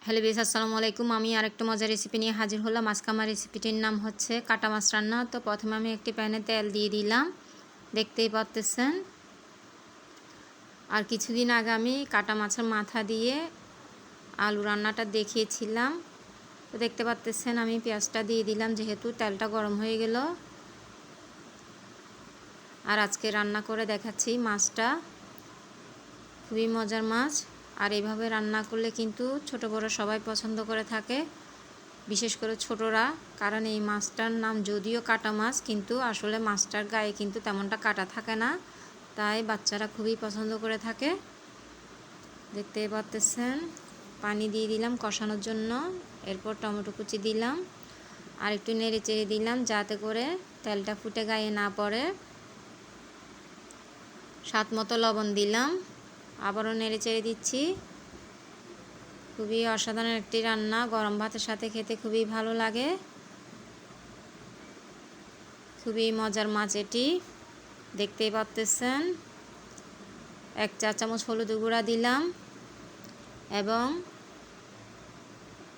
Hello বেশ, আসসালামু আলাইকুম। আমি আরেকটা মজার রেসিপি নিয়ে হাজির হলাম। আজকে আমার রেসিপিটির নাম হচ্ছে কাটা মাছ রান্না। তো প্রথমে আমি একটি প্যানে তেল দিয়ে দিলাম, দেখতেই পাচ্ছেন। আর কিছুদিন আগে আমি কাটা মাছের মাথা দিয়ে আলু রান্নাটা দেখিয়েছিলাম। তো দেখতে পাচ্ছেন আমি পেঁয়াজটা দিয়ে দিলাম, যেহেতু তেলটা গরম হয়ে গেল। আর আজকে রান্না করে দেখাচ্ছি মাছটা, খুবই মজার মাছ। আর এইভাবে রান্না করলে কিন্তু ছোট বড় সবাই পছন্দ করে থাকে, বিশেষ করে ছোটরা। কারণ এই মাছটার নাম যদিও কাটা মাছ, কিন্তু আসলে মাছটার গায়ে কিন্তু তেমনটা কাটা থাকে না, তাই বাচ্চারা খুবই পছন্দ করে থাকে। দেখতে পাচ্ছেন পানি দিয়ে দিলাম কষানোর জন্য, এরপর টমেটো কুচি দিলাম আর একটু নেড়ে চেড়ে দিলাম যাতে করে তেলটা ফুটে গায়ে না পড়ে। স্বাদ মতো লবণ দিলাম, আবারও নেড়ে চেড়ে দিচ্ছি। খুবই অসাধারণ একটি রান্না, গরম ভাতের সাথে খেতে খুবই ভালো লাগে। খুবই মজার মাছ এটি, দেখতেই পাচ্ছেন। 1 চা চামচ হলুদের গুঁড়া দিলাম এবং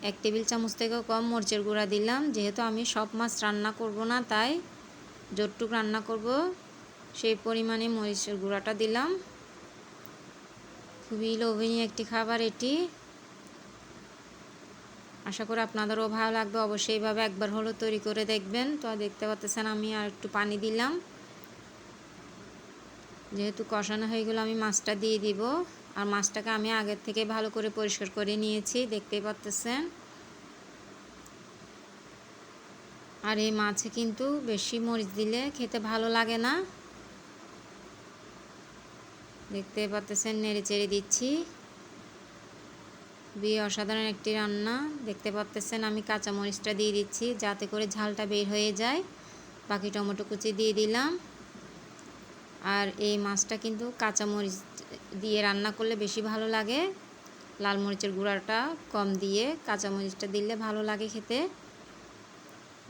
1 টেবিল চামচ থেকেও কম মরিচের গুঁড়া দিলাম। যেহেতু আমি সব মাছ রান্না করব না, তাই যতটুকু রান্না করব সেই পরিমাণে মরিচের গুঁড়াটা দিলাম। খুবই লোভনীয় একটি খাবার এটি, আশা করি আপনাদেরও ভালো লাগবে। অবশ্যই এইভাবে একবার হলো তৈরি করে দেখবেন। তো দেখতে পাচ্ছেন আমি আর একটু পানি দিলাম, যেহেতু কষানো হয়ে গেল আমি মাছটা দিয়ে দিব। আর মাছটাকে আমি আগের থেকে ভালো করে পরিষ্কার করে নিয়েছি, দেখতেই পাচ্ছেন। আর এই মাছে কিন্তু বেশি মরিচ দিলে খেতে ভালো লাগে না, দেখতে পাচ্ছেন। নেড়ে চেড়ে দিচ্ছি, খুবই অসাধারণ একটি রান্না। দেখতে পাচ্ছেন আমি কাঁচা মরিচটা দিয়ে দিচ্ছি যাতে করে ঝালটা বের হয়ে যায়। বাকি টমেটো কুচি দিয়ে দিলাম। আর এই মাছটা কিন্তু কাঁচা মরিচ দিয়ে রান্না করলে বেশি ভালো লাগে, লাল মরিচের গুঁড়াটা কম দিয়ে কাঁচা মরিচটা দিলে ভালো লাগে খেতে।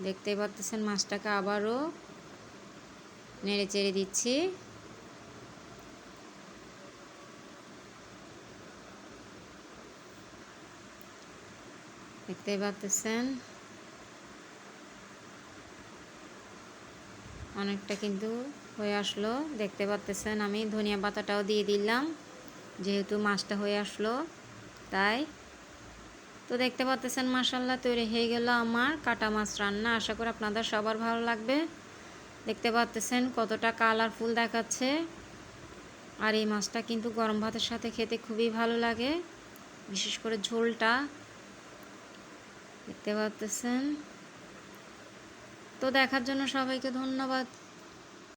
দেখতেই পাচ্ছেন মাছটাকে আবারও নেড়ে চেড়ে দিচ্ছি। দেখতেই পাচ্ছেন অনেকটা কিন্তু হয়ে আসলো। দেখতে পাচ্ছেন আমি ধনিয়া পাতাটাও দিয়ে দিলাম, যেহেতু মাছটা হয়ে আসলো তাই। তো দেখতে পাচ্ছেন মাশাআল্লাহ তৈরি হয়ে গেল আমার কাটা মাছ রান্না। আশা করি আপনাদের সবার ভালো লাগবে। দেখতে পাচ্ছেন কতটা কালারফুল দেখাচ্ছে। আর এই মাছটা কিন্তু গরম ভাতের সাথে খেতে খুবই ভালো লাগে, বিশেষ করে ঝোলটা। দেখতে পাচ্ছেন। তো দেখার জন্য সবাইকে ধন্যবাদ।